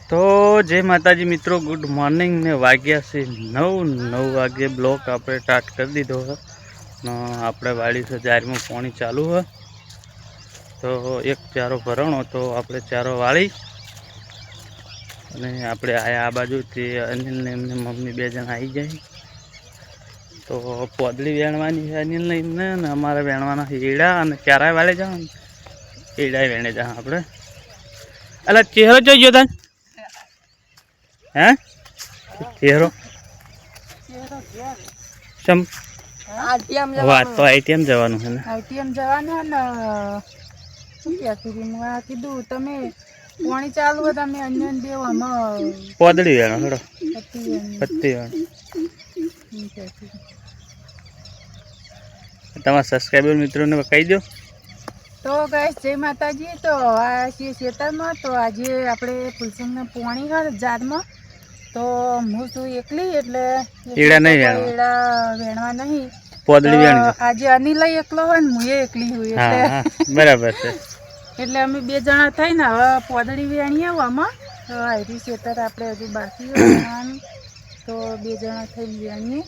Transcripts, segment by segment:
તો જય માતાજી મિત્રો, ગુડ મોર્નિંગ ને વાગ્યા છે 9 વાગે બ્લોક આપણે સ્ટાર્ટ કરી દીધો છે ને આપણે વાડી છે જારમાં પાણી ચાલુ છે તો એક ચારો ભરણો તો આપણે ચારો વાળી અને આપણે આયા આ બાજુથી અનિલ ને એમને મમ્મી બે જણ આવી જાય તો પોદળી વેણવાની છે અનિલ ને એમને ને અમારે વેણવાના હીડા અને ચારાય વાળે જાવ હીડા વેણે જા આપણે અલા ચહેરો જોઈ ગયો તાન હે ચહેરો ચમ વાત તો આઈટીએમ જવાનું છે ને આઈટીએમ જવાનું ને શું કહેતી હતી હું આ કીધું તમે પાણી ચાલુ હોય તમે અન્ય દેવ આમાં પોદળી વેણો હેડો પત્તી વેણો તમારા સબસ્ક્રાઈબર મિત્રોને કહી દો. તો ગાઈસ જય માતાજી. તો આ છીએ ખેતરમાં તો આજે આપણે ફૂલસંગના પાણી હોય જારમાં તો હું છું એકલી એટલે ઈડા નહીં વેણવા નહીં પોદળી વેણી આજે અનિલ એકલો હોય ને હું એકલી હોય એટલે બરાબર છે એટલે અમે બે જણા થઈને હવે પોદળી વેણીએ આમાં તો આયરી ખેતર આપણે હજુ બાકી વેણવાનું તો બે જણા થઈને વેણીએ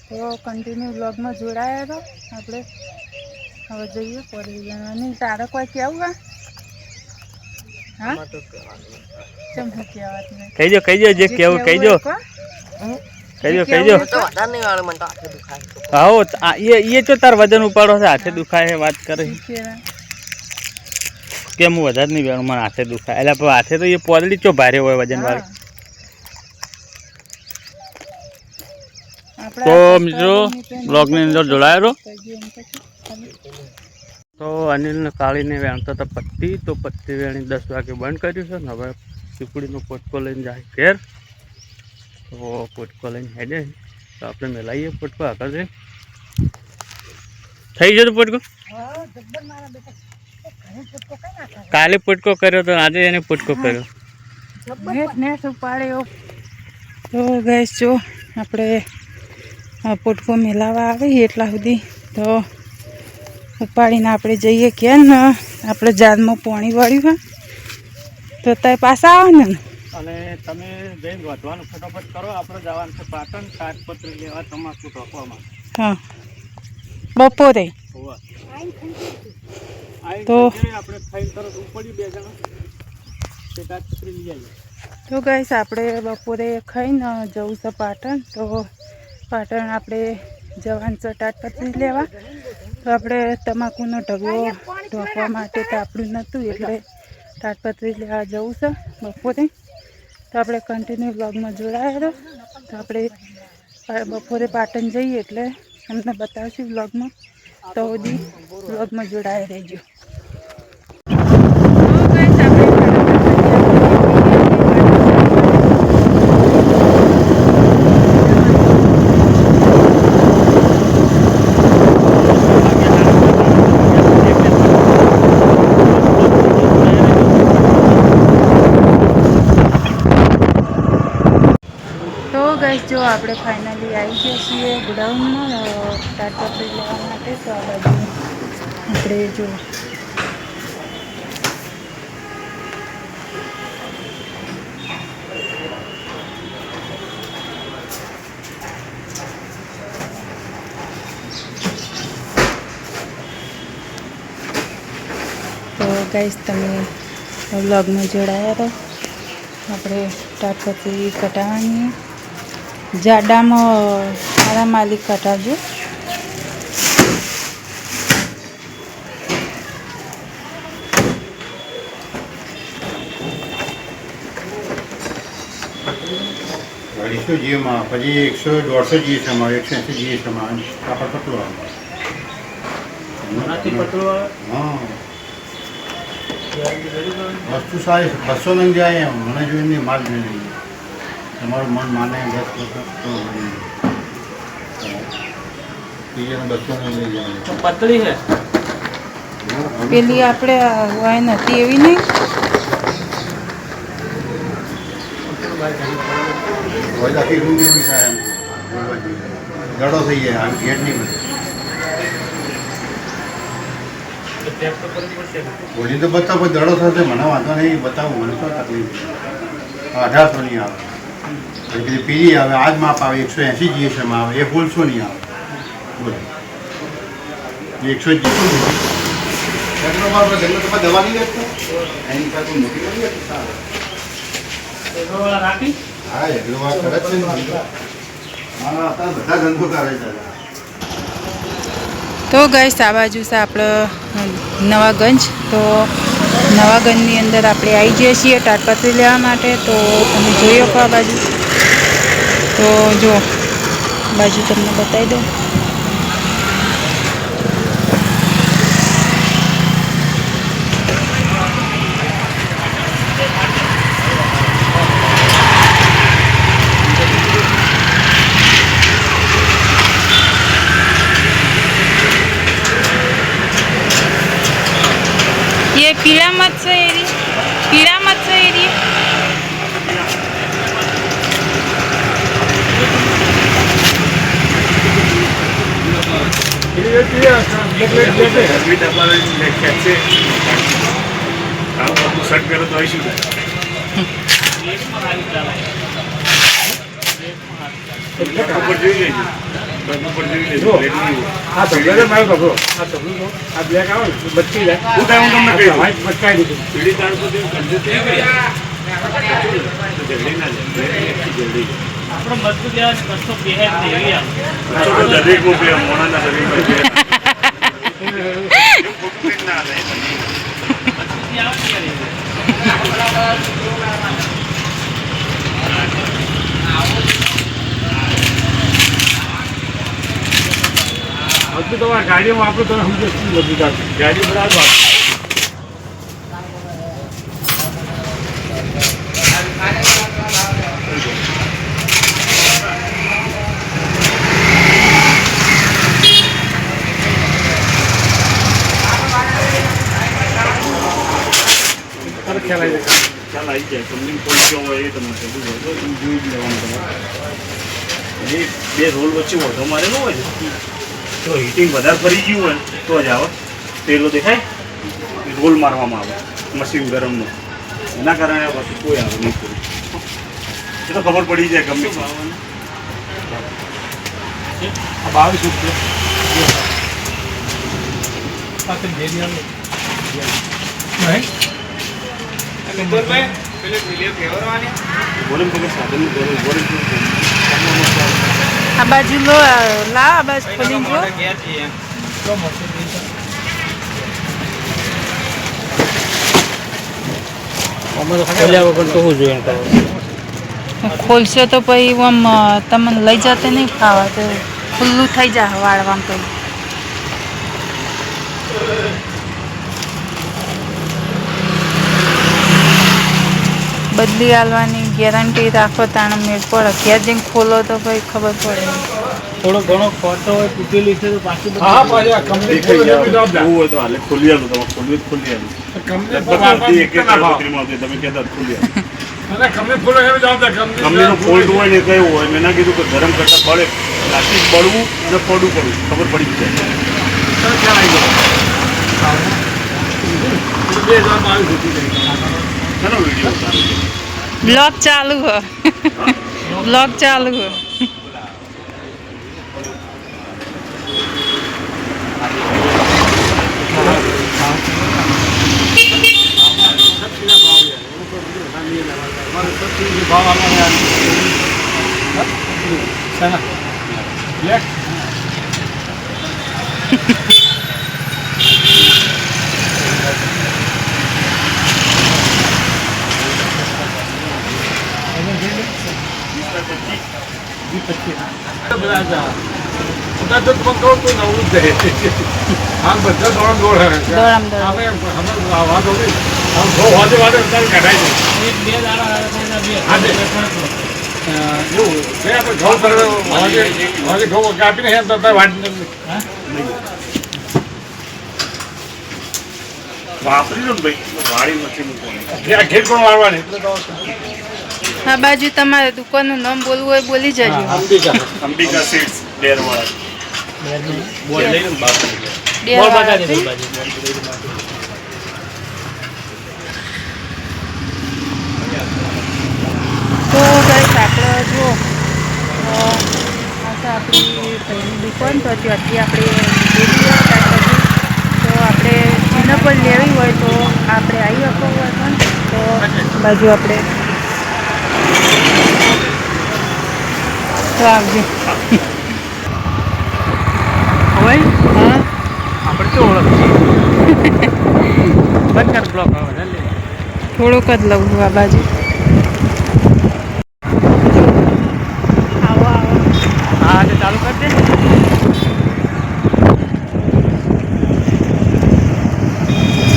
તો કન્ટિન્યુ બ્લોગમાં જોડાયા તો આપણે હવે જોઈએ પોદળી વેણવાની. તારે કોઈ કેવું હા કેમ કહેવાત નહીં કહી દો જે કેવું કહી દો આવો એ તો તાર વજન ઉપાડો છે હાથે દુખાય વાત કરે કેમ હું વધારે નહીં વેણું મને હાથે દુખાય એટલે હાથે તો એ પોદળી ચો ભારે હોય વજન વાળી. તો મિત્રો બ્લોગની અંદર જોડાયેલો તો અનિલને કાળીને વેણતા હતા પત્તી તો પત્તી વેણી 10 વાગે બંધ કર્યું છે ને હવે પીપળીનો પોટકો લઈને જાય ઘેર તો પોટકો લઈને હેડે તો આપણે મેલાઈએ પોટકો આગળ જઈ થઈ જતો પોટકો કાલે પોટકો કર્યો તો આજે એને પોટકો કર્યો નેટ ઉપાડ્યો તો ગઈશ જો આપણે પોટકો મેલાવા આવે એટલા સુધી તો ઉપાડીને આપણે જઈએ ક્યાં ને આપણે જારમાં પાણી વાળ્યું હોય તો ત્યાં પાછા આવે ને અને તમે જઈને વધવાનું ફટાફટ કરો. આપણે જવાનું છે પાટણ કાગપત્રી લેવા તમાકુ ઢોકવામાં. હા બપોરે તો આપણે ખાઈને તરત ઉપડી બે જણા તે કાગપત્રી લઈ આવીએ. તો ગાઈસ આપણે બપોરે ખાઈને જવું છે પાટણ તો પાટણ આપણે જવાનું છે તાટપત્રી લેવા તો આપણે તમાકુનો ઢગલો ઢોકવા માટે તો આપણું નહોતું એટલે તાટપત્રી લેવા જવું છે બપોરે તો આપણે કન્ટિન્યુ બ્લોગમાં જોડાયેલો તો આપણે બપોરે પાટણ જઈએ એટલે અમને બતાવશું બ્લોગમાં તો સુધી બ્લોગમાં જોડાયા રહેજો. જો આપણે ફાઇનલી આવી ગયા છીએ ગોડાઉનમાં તાટપત્રી લેવા માટે તો આ બાજુ આપણે જો તો ગાઈસ તમે વ્લોગમાં જોડાયા તો આપણે તાટપત્રી કટાવવાની જાડામાં મારા માલિક કટાવજો. અઢીસો જીએમાં પછી 100-150 જીએ સમાવે 180 જીએ સમાવે કાપડ પતલું આવે હા વસ્તુ સારી 200 નંગ જાય એમ મને જોઈને માલ જોઈને તમારું મન માને 10% તો બીજાને 200 નંગ લઈ જાય પતળી છે પેલી આપણે હોય નથી એવી નહીં આખી રૂમ એવી થાય એમ ગળો થઈ જાય આમ ઘેર નહીં બોલી તો બતાવો દડો થશે મને વાંધો નહીં બતાવો મને તો તકલીફ 1800ની આવે અને પેલી પીળી આવે આજ માપ આવે 180 GSM આવે એ ભૂલશો નહીં આવે બોલો 100 દવા નહીં રાખતો એની સાથે મોટી કરી રાખી હા એટલો વાર કરે છે ને હા અત્યારે બધા ધંધો કરે છે તો ગાઈસ આ બાજુ છે આપણે નવાગંજ તો નવાગંજની અંદર આપણે આવી જઈએ છીએ તાડપત્રી લેવા માટે તો તમે જોઈ શકો આ બાજુ તો જો બાજુ તમને બતાવી દઉં ये पीला मत से एरी पीला मत से एरी શર્ટ પહેરો તો આવીશું ઉપર જોઈ લેજો ઉપર જોઈ લેજો આ તમને કહી પીડી તાર જલ્દી ના જલ્દી આપણો મજબૂત લેવાની કશો બેહેજ નહીં દરેક મોણાના શરીરમાં તમારા ગાડીમાં આપણે તમે સમજો શું બધું ગાડી બરાબર ખ્યાલ આવી જાય કંપની પહોંચ્યો હોય એ તમને જોઈ જ લેવાનું તમારે એ બે રોલ વચ્ચે વધો મારેલો હોય ને તો હીટિંગ વધારે ફરી ગયું હોય તો જ આવે તેલો દેખાય રોલ મારવામાં આવે મશીન ગરમનો એના કારણે પછી કોઈ આવે નહીં કોઈ એ તો ખબર પડી જાય ગમે 22 આ બાજુ લો લા આ બાજુ ખોલી જો ખોલશો તો પછી આમ તમને લઈ જતે નહીં ખાવા તો ખુલ્લું થઈ જાય વાળવામાં પછી બદલી આલવાની ગેરંટી રાખો તાણે મેળ પડે ઘેર જઈને ખોલો તો ભાઈ ખબર પડે થોડો ઘણો ખોટો હોય તૂટેલી છે તો પાછું એવું હોય તો હાલે ખોલી આલું તમે ખોલવી જ ખોલી આલું તમે કહેતા ખોલી કંપનીનો ફોલ્ટ હોય ને કયું હોય મેં ના કીધું કે ગરમ કરતા બળે પ્લાસ્ટિક બળવું અને પડવું ખબર પડી જ જાય બ્લોગ ચાલુ હો બ્લોગ ચાલુ હો વાપરી લો ભાઈ વાળી નથી મૂકવાની આ બાજુ તમારે દુકાનનું નામ બોલવું હોય બોલી જજો અંબિકા સીડ્સ ડેરવાળા બોલ લઈને બાપ બોલ બતા દે બોલ બાજુ તો ગાઈસ આપણે જો આ તો આપણી ભાઈની દુકાન તો ત્યાંથી આપણે લીધેલી હોય શાકભાજી. તો આપણે એના પર લેવી હોય તો આપણે આવી શકો હોય તો બાજુ આપણે તો આવજો. હવે હા આપણે શું ઓળખ બંધ કર બ્લોક આવે જલ્દી થોડુંક જ લઉં છું આ બાજુ. આવો આવો. હા તો ચાલુ કરી દે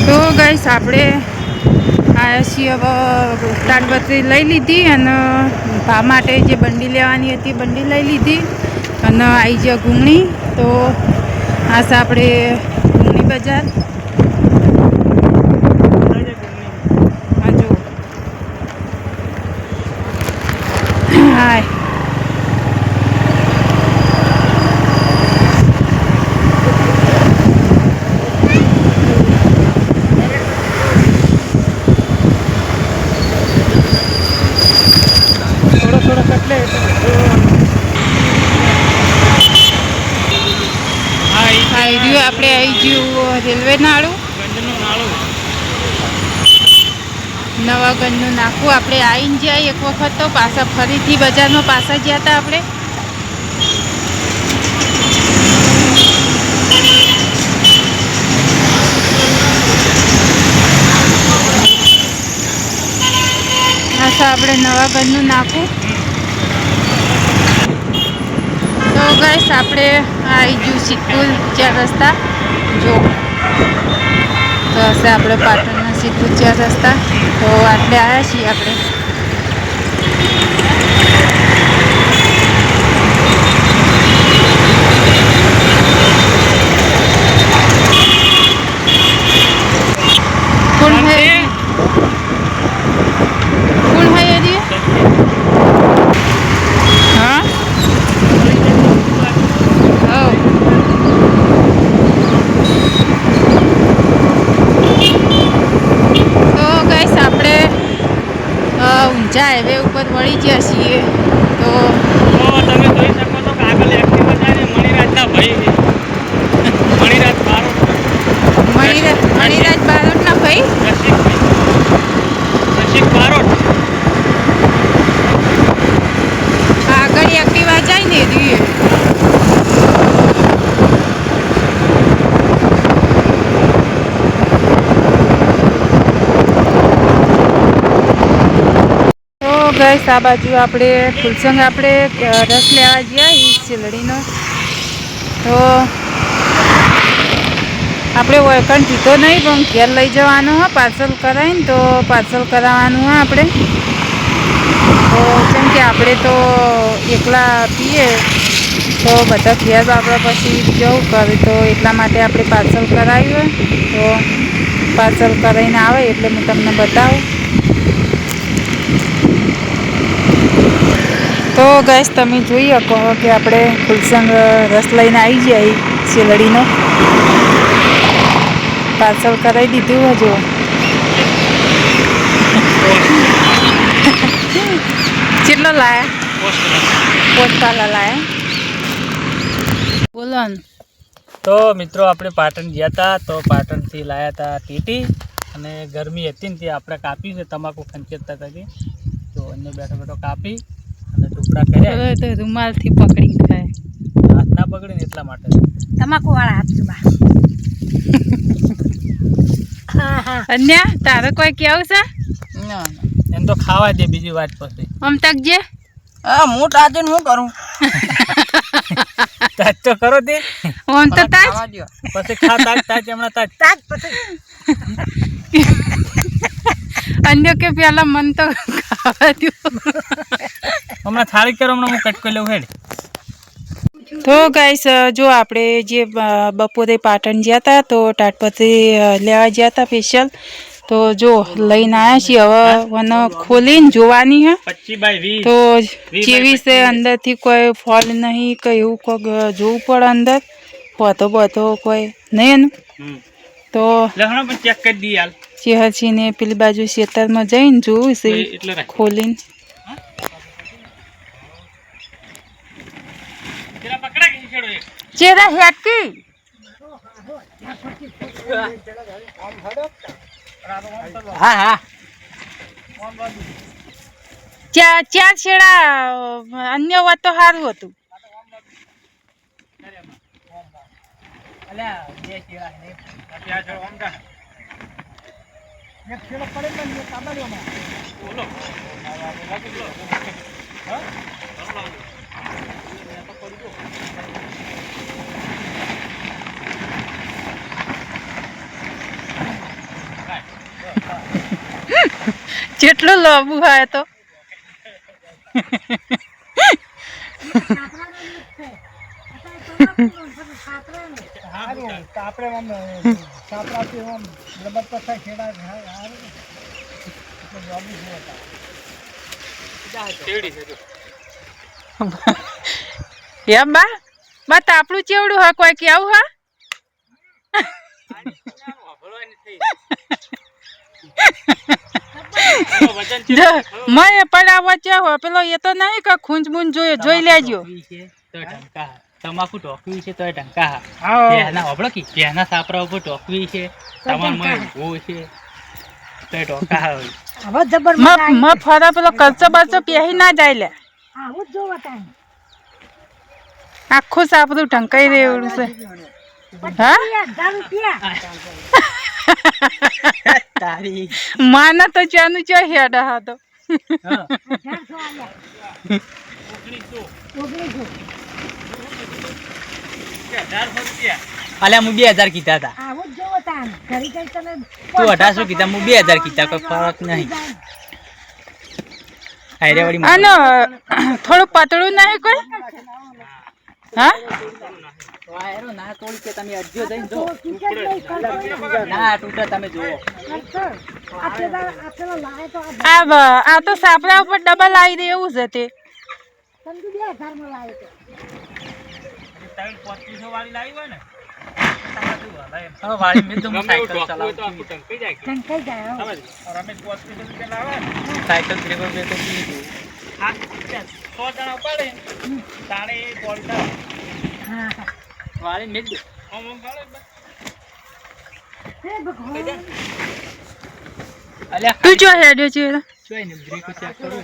તો ગાઈસ આપણે આવ્યા છીએ હવે તાડપત્રી લઈ લીધી અને ભા માટે જે બંડી લેવાની હતી બંડી લઈ લીધી અને આવી ગયા ઘૂંગણી. તો આ છે આપણે ઘૂંગણી બજાર. હા જો હાય થોડો થોડો કટલે હા એ આવી ગયું આપણે આવી ગયું રેલવે નાળું ગંજનું નાળું નવાગંજનું નાખું. આપણે આવીને જાય એક વખત તો પાછા ફરીથી બજારમાં પાછા ગયા હતા આપણે. પાછા આપણે નવાગંજનું નાખું. તો ગાઈસ આપણે આવી ગયું સિદ્ધપુર 4 રસ્તા જો તો હશે આપણે પાટણના સિદ્ધપુર 4 રસ્તા. તો આટલે આવ્યા છીએ આપણે. कौन है कौन है ये हाँ ओ તો ગાઈસ આપણે ઊંઝા હાઈવે ઉપર વળી ગયા છીએ. તો તમે જોઈ શકો છો કે આગળ એક્ટિવા જાય ને મણિરાજના ભાઈ છે. મણિરાજ બારોટ મણિરાજ બારોટના ભાઈ રસિક બારોટ આગળ એક્ટિવા જાય ને જોઈએ. તો ગઈશ આ બાજુ આપણે ફૂલસંગ આપણે રસ લેવા ગયા એ શેલડીનો. તો આપણે વળકણ પીધો નહીં પણ ઘેર લઈ જવાનું હોય પાર્સલ કરાવીને તો પાર્સલ કરાવવાનું હોય આપણે. તો કેમ કે આપણે તો એકલા પીએ તો બધા ઘેર આપણે પછી જવું કરે તો એટલા માટે આપણે પાર્સલ કરાવ્યું તો પાર્સલ કરાવીને આવે એટલે હું તમને બતાવું. તો ગેસ તમે જોઈ શકો કે આપણે ફૂલસંગ રસ લઈને આવી જાય શેલડીનો પાર્સલ કરાવી દીધું હજુ. કેટલો લાયા પોસ્ટપાલા લાયા બોલો ને. તો મિત્રો આપણે પાટણ ગયા હતા તો પાટણથી લાયા હતા ટીટી અને ગરમી હતી ને તે આપણે કાપી છે તમાકુ ખંચેરતા હતી તો એને બેઠો બેઠો કાપી અને ટુકડા કર્યા તો રૂમાલથી પકડીને ખાય હાથ ના પકડે ને એટલા માટે તમાકુ વાળા હાથ બા. અન્યા તારે કોઈ કેવું છે એમ તો ખાવા દે બીજી વાત પછી આમ તક જે હું તાજે શું કરું તાજ તો કરો તે આમ તો તાજ પછી ખા તાજ તાજ હમણાં તાજ અન્ય કે પેલા મન તો ખાવા દો. હમણાં થાળી કરો હમણાં હું કટકો લેવું હેડ. તો ગાઈસ જો આપણે જે બપોરે પાટણ ગયા હતા તો તાડપત્રી લેવા ગયા હતા સ્પેશિયલ. તો જો લઈને આવ્યા છીએ હવે મને ખોલીને જોવાની હે 25 તો જેવી છે અંદરથી કોઈ ફોલ નહીં કે એવું કોઈક જોવું પડે અંદર હોતો બોતો કોઈ નહીં એનું તો લખણો પણ ચેક કરી દઈએ હાલ ચેહરસીને પેલી બાજુ ખેતરમાં જઈને જોવું છે એટલે રાખ ખોલીને પેલા પકડા કે છેડો એક ચેરા હેટકી હા હા ચાર છેડા અન્ય વાત તો સારું હતું જેટલું લાંબુ હોય તો એમ બા તાપડું ચેવડું હોય કોઈ કેવું હા મેં પડાવવા ચાહો પેલો એ તો નહીં કે ખૂંચ મૂંચ જોઈ લેજો તમાકુ ટોકવી છે તો ટંકા એના હોબળો કે એના સાપરા ઉપર ટોકવી છે તમાર માં ઊભો છે તો ટોકા મ ફરા પેલો કરચો બરચો પહેરી ના જાય લે આખું સાપરું ઢંકાઈ રેવડું છે હા તારી માના તો ચાનું ચો હેડા હતો અલ્યા હું 2000 કીધા હતા તું 1800 કીધા હું 2000 કીધા કોઈ ફરક નહીં આયરેવાડી આનો થોડું પતળું નહીં કોઈ હા વાયરો ના તોડી કે તમે અડજો જઈને જો ના તૂટે તમે જુઓ આ તો સાપરા ઉપર ડબલ આવી દે એવું છે તે વાળી લાવી હોય ને હવે વાળી મેં તો હું સાયકલ ચલાવું સાયકલ બ્રેકર બ્રેકર દીધું 100 જણા પડે તાણે બોલતા વાળી મેં જ આમ ગાળે અલ્યા તું જો હેડ્યો છે જોઈ ને બ્રેકો ચેક કરો